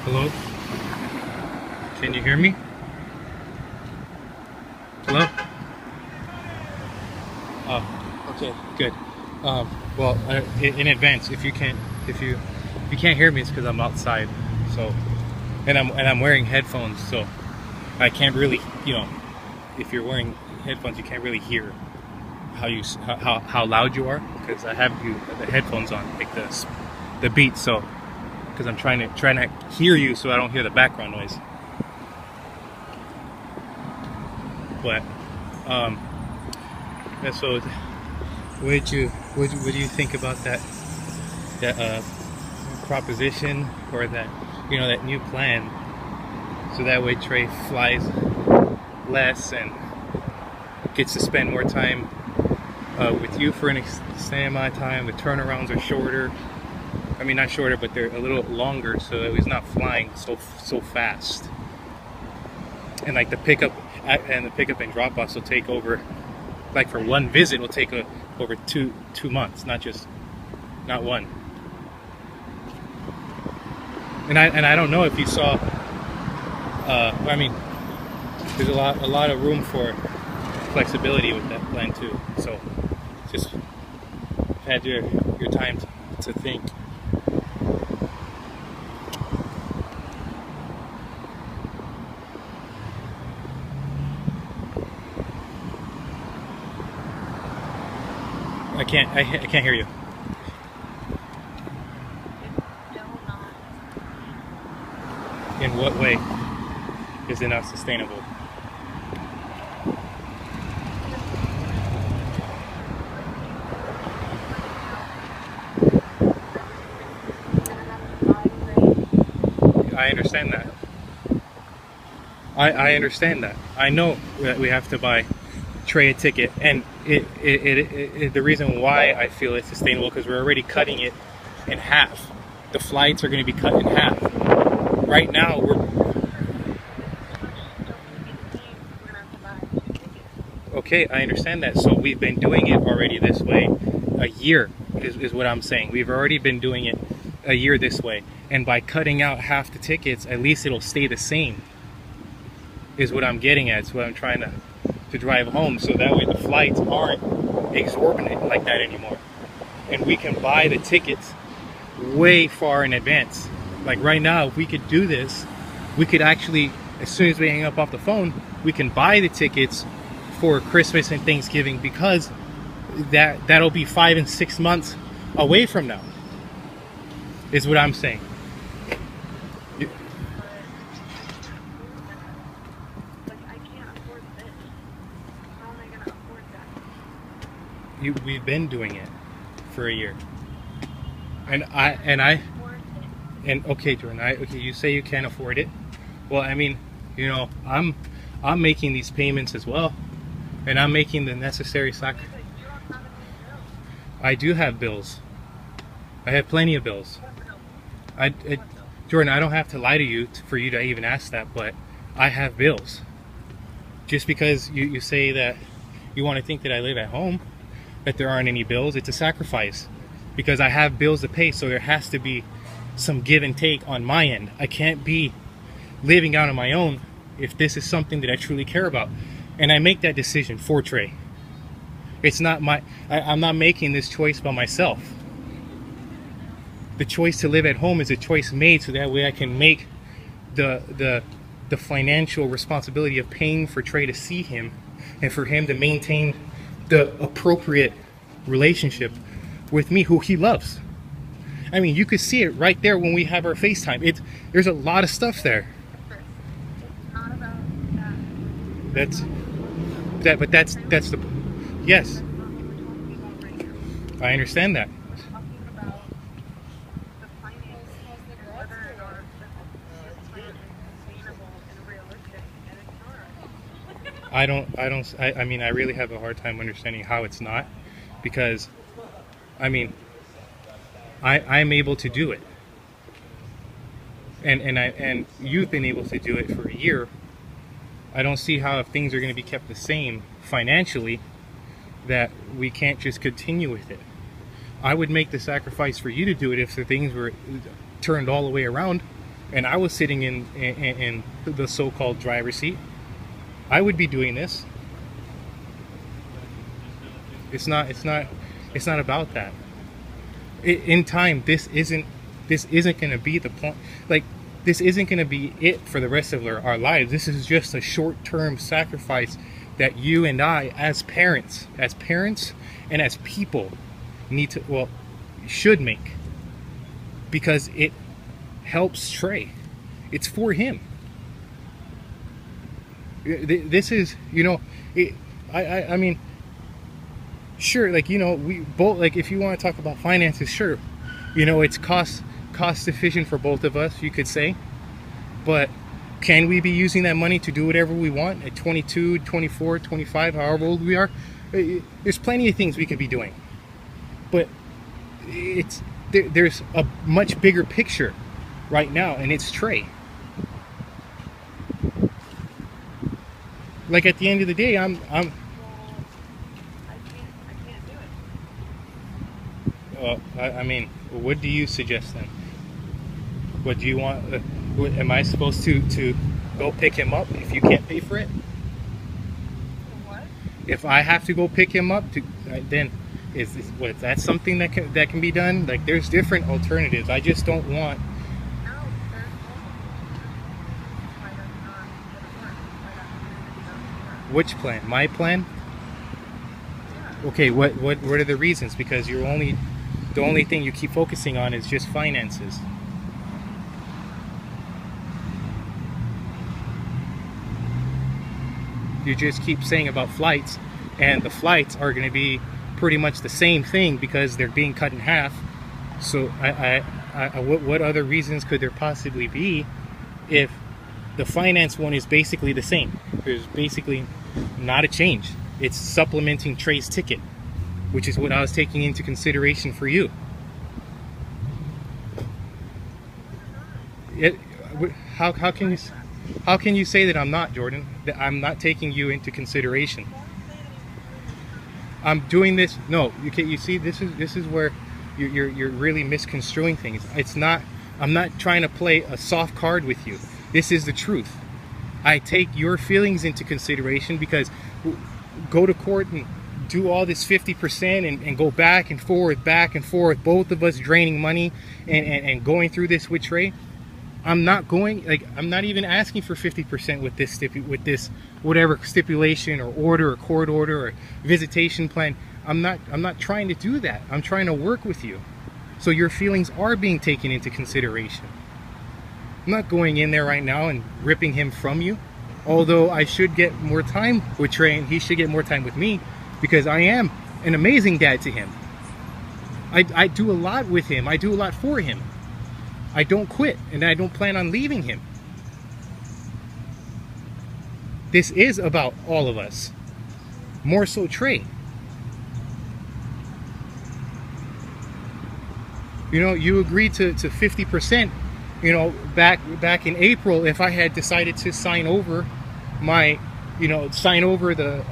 Hello? Can you hear me? Hello? Oh, okay, good. Well, in advance, if you can't hear me, it's because I'm outside. So, and I'm wearing headphones, so I can't really, if you're wearing headphones, you can't really hear how loud you are, because I have the headphones on, like the beat. So, because I'm trying to hear you, so I don't hear the background noise. But and so, what do you think about that proposition, or that new plan? So that way Trey flies less and gets to spend more time with you for an extended amount of time. The turnarounds are shorter. I mean, not shorter, but they're a little longer, so he's not flying so fast. And like the pickup and drop offs will take over, like for one visit will take over two months, not one. And I don't know if you saw. I mean, there's a lot of room for flexibility with that plan too. So just had your time to think. I can't hear you. In what way is it not sustainable? I understand that. I understand that. I know that we have to buy Trey a ticket, and the reason why I feel it's sustainable, because we're already cutting it in half. The flights are going to be cut in half. Right now okay, I understand that. So we've been doing it already this way a year, is what I'm saying. We've already been doing it a year this way, and by cutting out half the tickets, at least it'll stay the same, is what I'm getting at. It's what I'm trying to drive home, so that way the flights aren't exorbitant like that anymore, and we can buy the tickets way far in advance. Like right now, if we could do this, we could actually, as soon as we hang up off the phone, we can buy the tickets for Christmas and Thanksgiving, because that'll be 5 and 6 months away from now, is what I'm saying. We've been doing it for a year, and okay, Jordan, okay, you say you can't afford it. Well, I mean, I'm making these payments as well, and I'm making the necessary sacrifice. I do have bills. I have plenty of bills. Jordan, I don't have to lie to you for you to even ask that, but I have bills. Just because you say that you want to think that I live at home, that there aren't any bills, it's a sacrifice, because I have bills to pay. So there has to be some give and take on my end. I can't be living out on my own if this is something that I truly care about, and I make that decision for Trey. It's not I'm not making this choice by myself. The choice to live at home is a choice made so that way I can make the financial responsibility of paying for Trey to see him, and for him to maintain the appropriate relationship with me, who he loves. I mean, you could see it right there when we have our FaceTime. There's a lot of stuff there. It's not about that. But that's the yes. I understand that. I mean, I really have a hard time understanding how it's not, because I mean, I'm able to do it, and you've been able to do it for a year. I don't see how, if things are going to be kept the same financially, that we can't just continue with it. I would make the sacrifice for you to do it if the things were turned all the way around. and I was sitting in the so-called driver's seat, I would be doing this. It's not about that. In time, this isn't going to be the point. Like, this isn't going to be it for the rest of our lives. This is just a short-term sacrifice that you and I, as parents and as people, should make, because it helps Trey. It's for him. This is, I mean, sure, like, we both, like, if you want to talk about finances, sure, it's cost efficient for both of us, you could say. But can we be using that money to do whatever we want at 22, 24, 25, however old we are? There's plenty of things we could be doing. But there's a much bigger picture right now, and it's Trey. Like, at the end of the day, I'm I can't do it. I mean, what do you suggest then? What do you want? Am I supposed to go pick him up if you can't pay for it? What? If I have to go pick him up, then is that something that can be done? Like, there's different alternatives. I just don't want. No, there's why does not get work? Why not? Which plan? My plan? Yeah. Okay. What are the reasons? Because the only thing you keep focusing on is just finances. You just keep saying about flights, and the flights are going to be pretty much the same thing because they're being cut in half. So what other reasons could there possibly be if the finance one is basically the same? There's basically not a change. It's supplementing Trey's ticket, which is what I was taking into consideration for you. How can you say that I'm not, Jordan? That I'm not taking you into consideration? I'm doing this. No, you see, this is where you're really misconstruing things. It's not. I'm not trying to play a soft card with you. This is the truth. I take your feelings into consideration, because go to court and do all this 50% and go back and forth, both of us draining money and going through this with Trey. I'm not even asking for 50% with this whatever stipulation or order or court order or visitation plan. I'm not trying to do that. I'm trying to work with you, so your feelings are being taken into consideration. I'm not going in there right now and ripping him from you, although I should get more time with Trey and he should get more time with me, because I am an amazing dad to him. I do a lot with him. I do a lot for him. I don't quit, and I don't plan on leaving him. This is about all of us. More so Trey. You agreed to 50%, back in April, if I had decided to sign over my, sign over the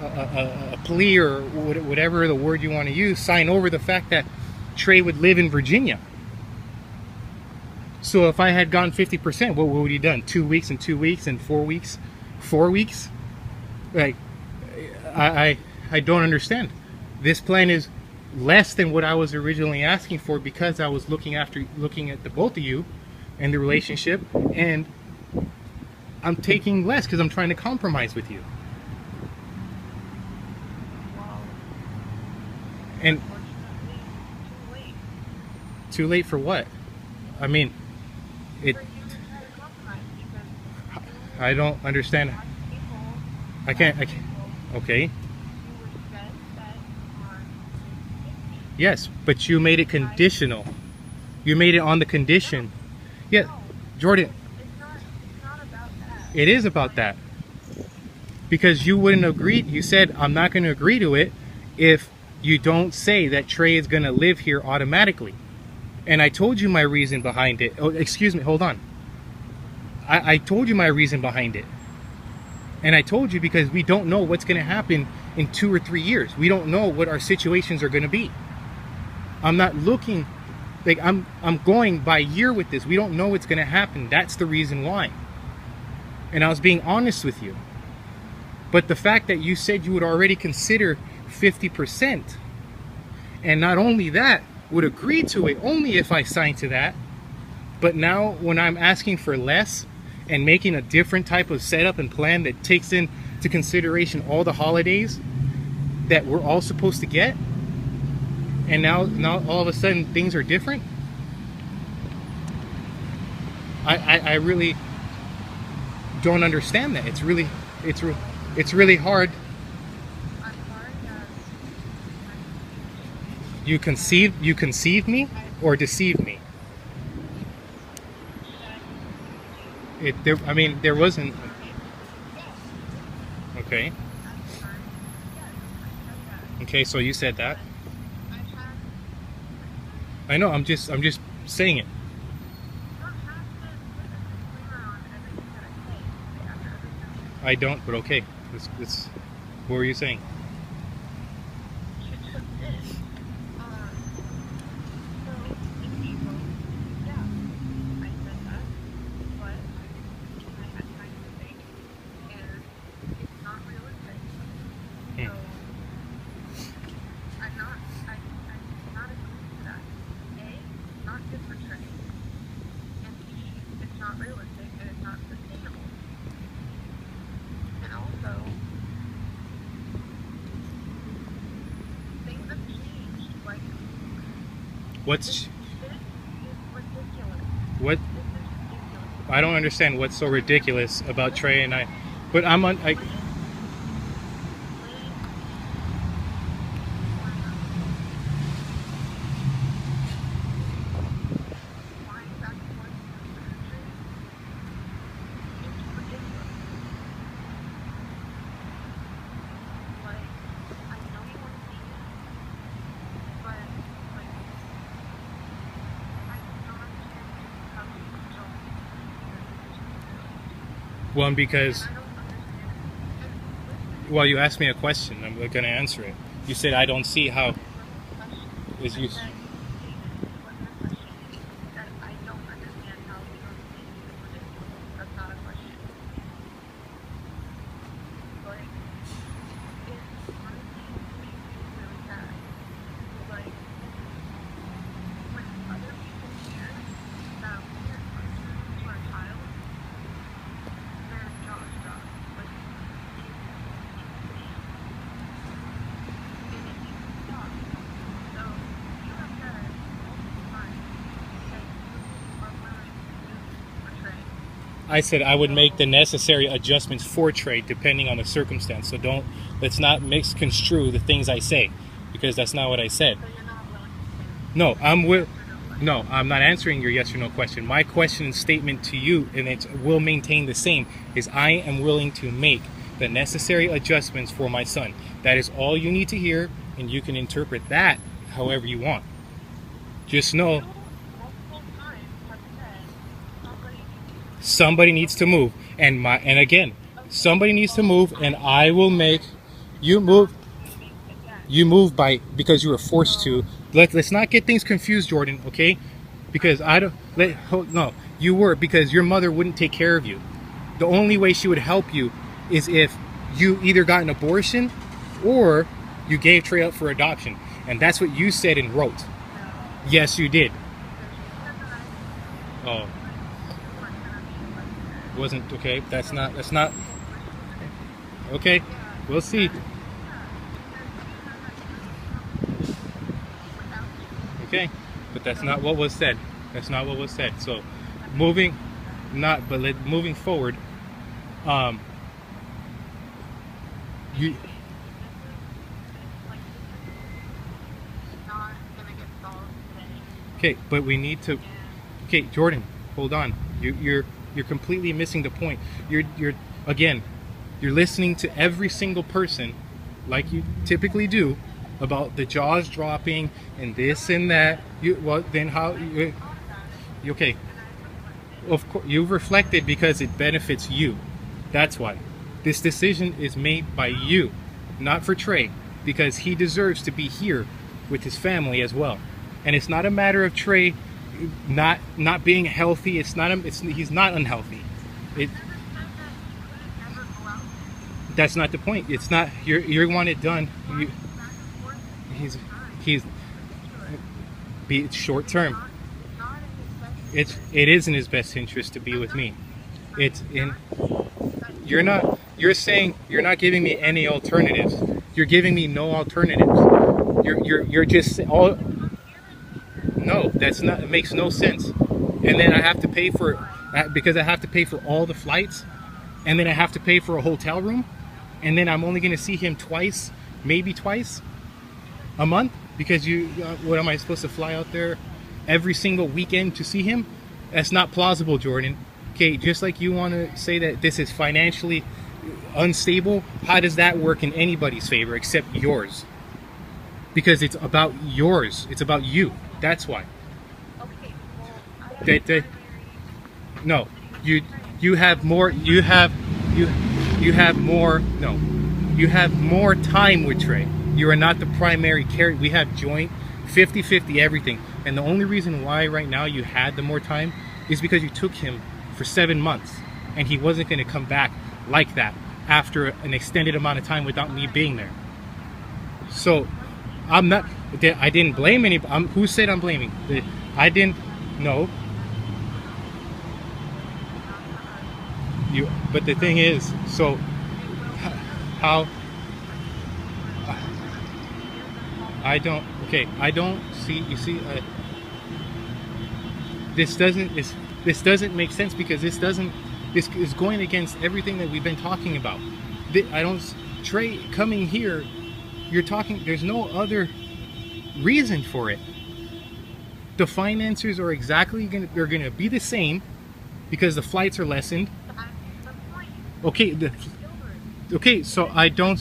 a plea, or whatever the word you want to use, sign over the fact that Trey would live in Virginia. So if I had gone 50%, what would he done? 2 weeks and 2 weeks and 4 weeks? 4 weeks? Like, I don't understand. This plan is less than what I was originally asking for, because I was looking at the both of you and the relationship, and I'm taking less because I'm trying to compromise with you. Well, And unfortunately, too late. too late for what? I mean, For you to try to compromise, because I don't understand. a lot of people, I can't. Okay. you were dead set on 50. Yes, but you made it conditional. You made it on the condition. Yeah, No, Jordan, it's not about that. it is about that. Because you wouldn't agree. You said, I'm not going to agree to it if you don't say that Trey is going to live here automatically. And I told you my reason behind it. Oh, excuse me, hold on. I told you my reason behind it. And I told you because we don't know what's going to happen in 2 or 3 years. We don't know what our situations are going to be. I'm not looking Like I'm going by year with this. We don't know what's gonna happen. That's the reason why. And I was being honest with you. But the fact that you said you would already consider 50%, and not only that, would agree to it only if I signed to that, but now when I'm asking for less and making a different type of setup and plan that takes into consideration all the holidays that we're all supposed to get, and now all of a sudden things are different. I really don't understand that. It's really hard. You conceived me or deceived me? I mean, there wasn't. Okay. Okay, so you said that. I know. I'm just saying it. I don't, but okay. What were you saying? What? I don't understand what's so ridiculous about Trey and I. But I'm on. Well, because, well, you asked me a question. I'm going to answer it. You said I don't see how. Is you? I said I would make the necessary adjustments for Trey depending on the circumstance. So let's not misconstrue the things I say, because that's not what I said. No, no, I'm not answering your yes or no question. My question and statement to you, and it will maintain the same, is I am willing to make the necessary adjustments for my son. That is all you need to hear, and you can interpret that however you want. Just know somebody needs to move, and again, somebody needs to move, and I will make you move. You move because you were forced to. Let's not get things confused, Jordan. Okay, because no, you were, because your mother wouldn't take care of you. The only way she would help you is if you either got an abortion or you gave Trey up for adoption, and that's what you said and wrote. Yes, you did. Oh. Wasn't okay. That's not okay. We'll see. Okay, but that's not what was said. That's not what was said. So moving forward, you okay, but we need to. Okay, Jordan, hold on. You're completely missing the point. You're listening to every single person, like you typically do, about the jaws dropping and this and that. Then how? Okay. Of course, you've reflected because it benefits you. That's why. This decision is made by you, not for Trey, because he deserves to be here with his family as well. And it's not a matter of Trey not being healthy. He's not unhealthy. It That's not the point. It's not you want it done. He's be short term. It is in his best interest to be with me. You're saying you're not giving me any alternatives. You're giving me no alternatives. You're just all. No, that's not. It makes no sense. And then I have to pay for, because I have to pay for all the flights, and then I have to pay for a hotel room, and then I'm only going to see him twice, maybe twice a month, because what am I supposed to fly out there every single weekend to see him? That's not plausible, Jordan. Okay, just like you want to say that this is financially unstable, how does that work in anybody's favor except yours? Because it's about yours. It's about you. That's why. Okay. No, you have more. You have more. No, you have more time with Trey. You are not the primary carrier. We have joint 50-50 everything. And the only reason why right now you had the more time is because you took him for 7 months, and he wasn't going to come back like that after an extended amount of time without me being there. So I didn't blame anybody. Who said I'm blaming? I didn't. No. But the thing is, so how? I don't. Okay, I don't see. You see, this doesn't make sense, because this is going against everything that we've been talking about. Trey coming here, you're talking. There's no other reason for it. The finances are they're gonna be the same, because the flights are lessened. Okay. Okay. So I don't.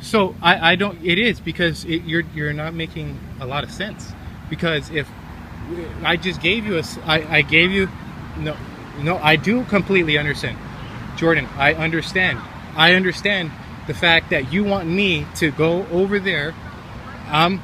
So I don't. It is because you're not making a lot of sense. Because if I just gave you I gave you. No, I do completely understand, Jordan. I understand the fact that you want me to go over there. I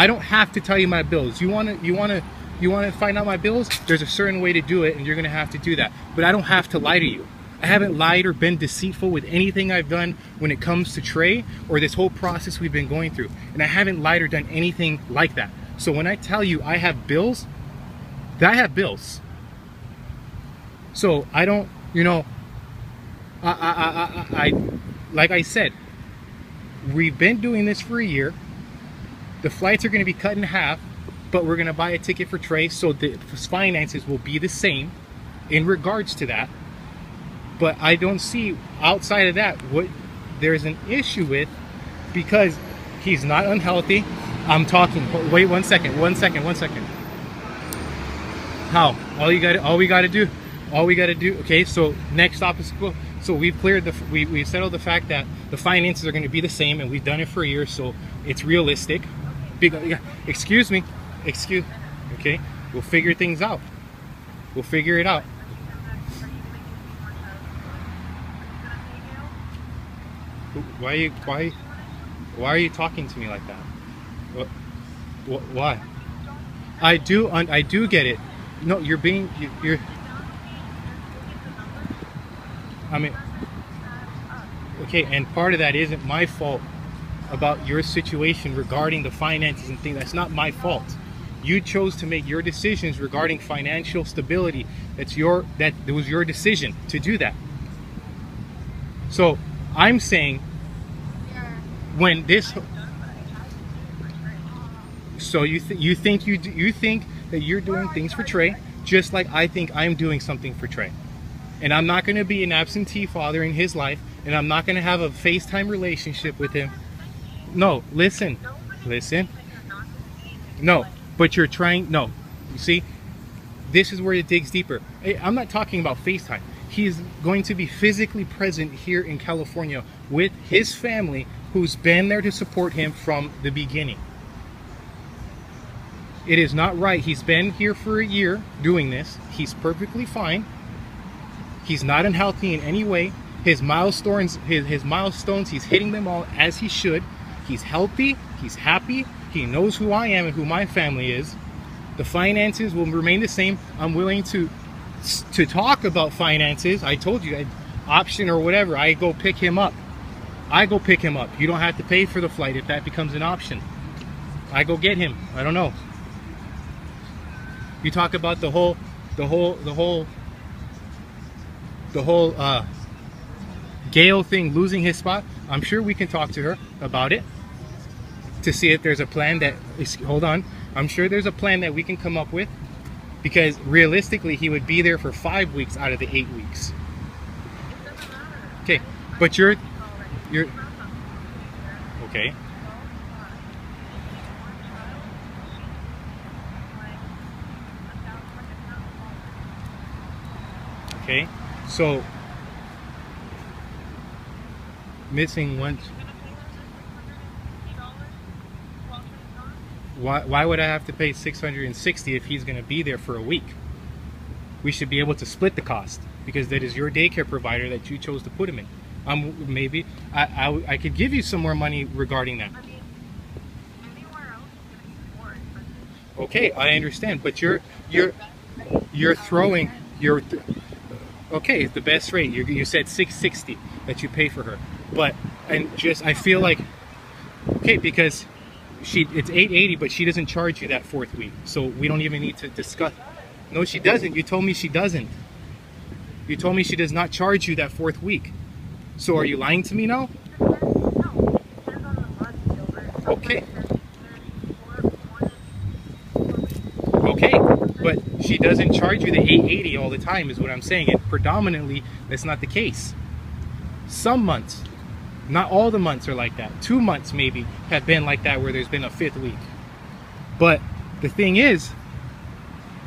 don't have to tell you my bills. You want to find out my bills? There's a certain way to do it, and you're gonna have to do that. But I don't have to lie to you. I haven't lied or been deceitful with anything I've done when it comes to Trey or this whole process we've been going through. And I haven't lied or done anything like that. So when I tell you I have bills, I have bills. So I don't, I like I said, we've been doing this for a year. The flights are going to be cut in half, but we're going to buy a ticket for Trey, so the finances will be the same in regards to that. But I don't see outside of that what there's an issue with, because he's not unhealthy. I'm talking. Wait 1 second. How? All we got to do. Okay. So next stop is cool. So we've cleared we settled the fact that the finances are going to be the same, and we've done it for a year, so it's realistic. Excuse me. Okay. We'll figure things out. We'll figure it out. Why are you talking to me like that? Why? I do get it. No, you're I mean, okay, and part of that isn't my fault about your situation regarding the finances and things. That's not my fault. You chose to make your decisions regarding financial stability. That was your decision to do that. So I'm saying, when this, so you think that you're doing things for Trey, just like I think I'm doing something for Trey. And I'm not going to be an absentee father in his life, and I'm not going to have a FaceTime relationship with him. No, listen. No, but you're trying. No, you see, this is where it digs deeper. I'm not talking about FaceTime. He's going to be physically present here in California with his family, who's been there to support him from the beginning. It is not right. He's been here for a year doing this. He's perfectly fine. He's not unhealthy in any way. His milestones, he's hitting them all as he should. He's healthy. He's happy. He knows who I am and who my family is. The finances will remain the same. I'm willing to talk about finances. I told you, option or whatever. I go pick him up. I go pick him up. You don't have to pay for the flight if that becomes an option. I go get him. I don't know. You talk about the whole Gail thing, losing his spot. I'm sure we can talk to her about it to see if there's a plan that is, hold on. I'm sure there's a plan that we can come up with, because realistically he would be there for 5 weeks out of the 8 weeks. Okay, but you're okay. Okay, so missing one. Why would I have to pay $660 if he's going to be there for a week? We should be able to split the cost, because that is your daycare provider that you chose to put him in. Maybe I could give you some more money regarding that. Okay, I understand, but you're throwing your. Okay, the best rate. You said $660 that you pay for her, but I feel like, okay, because it's $880, but she doesn't charge you that 4th week, so we don't even need to discuss. No, she doesn't. You told me she doesn't. You told me she does not charge you that 4th week. So are you lying to me now? Okay. Okay, but she doesn't charge you the $880 all the time is what I'm saying, and predominantly that's not the case. Some months, not all the months are like that. 2 months maybe have been like that where there's been a 5th week. But the thing is,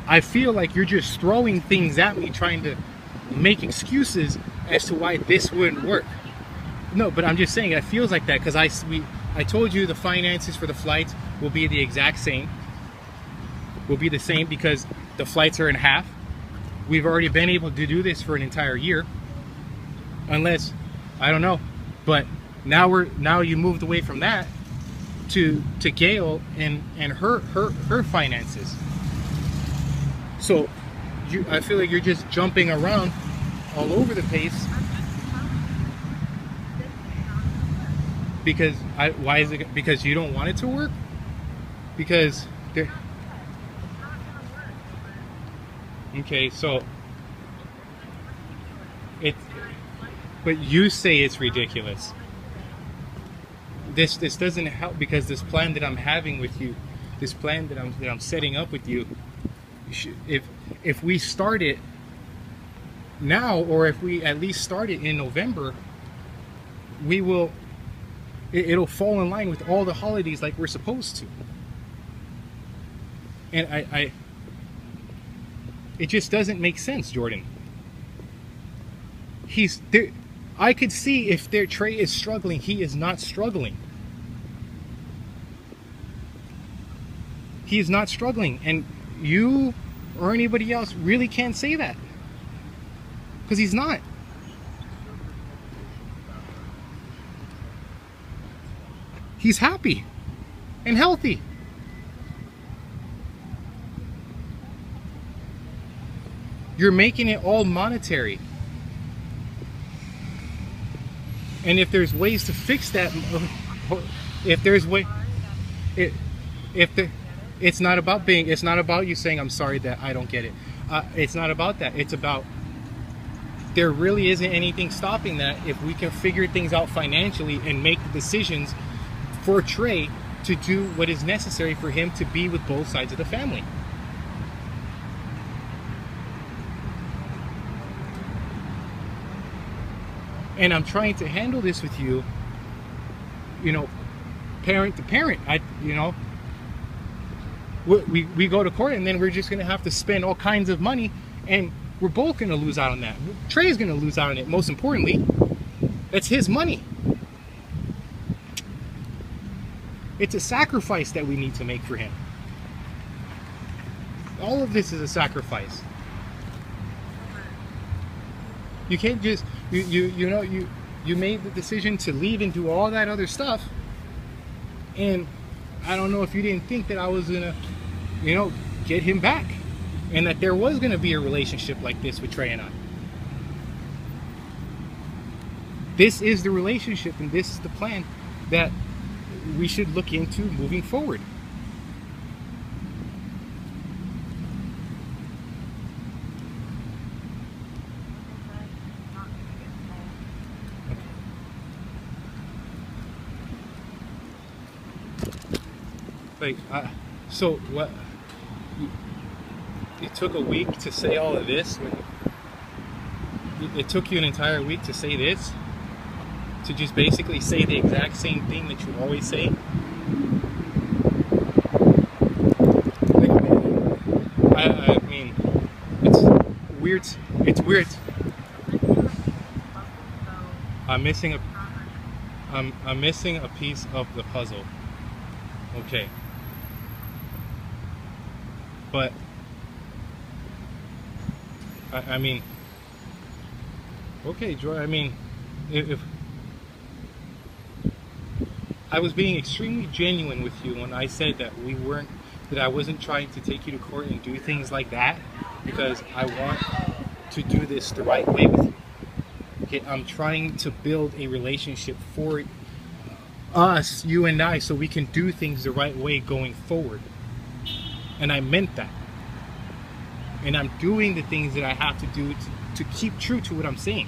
I feel like you're just throwing things at me, trying to make excuses as to why this wouldn't work. No, but I'm just saying it feels like that because I told you the finances for the flights will be the exact same. Will be the same because the flights are in half. We've already been able to do this for an entire year. Unless, I don't know. But now you moved away from that to Gail and her finances. So I feel like you're just jumping around all over the place. Because why is it? Because you don't want it to work? Because they're okay. So but you say it's ridiculous. This doesn't help, because this plan that I'm having with you, this plan that I'm setting up with you, if we start it now, or if we at least start it in November, it'll fall in line with all the holidays like we're supposed to. And it just doesn't make sense, Jordan. He's there. I could see if their Trey is struggling, he is not struggling. He is not struggling, and you or anybody else really can't say that, because he's not. He's happy and healthy. You're making it all monetary. And if there's ways to fix that, it's not about you saying I'm sorry that I don't get it. It's not about that. It's about there really isn't anything stopping that if we can figure things out financially and make the decisions for Trey to do what is necessary for him to be with both sides of the family. And I'm trying to handle this with you, parent to parent. We go to court, and then we're just going to have to spend all kinds of money, and we're both going to lose out on that. Trey's going to lose out on it, most importantly. That's his money. It's a sacrifice that we need to make for him. All of this is a sacrifice. You can't just you made the decision to leave and do all that other stuff, and I don't know if you didn't think that I was gonna, you know, get him back, and that there was gonna be a relationship like this with Trey and I. This is the relationship, and this is the plan that we should look into moving forward. Like, so what? It took a week to say all of this. It took you an entire week to say this, to just basically say the exact same thing that you always say. I mean, it's weird. It's weird. I'm missing a piece of the puzzle. Okay. But I mean, okay, Joy. I mean, if I was being extremely genuine with you when I said that I wasn't trying to take you to court and do things like that, because I want to do this the right way with you. Okay, I'm trying to build a relationship for us, you and I, so we can do things the right way going forward. And I meant that. And I'm doing the things that I have to do to keep true to what I'm saying.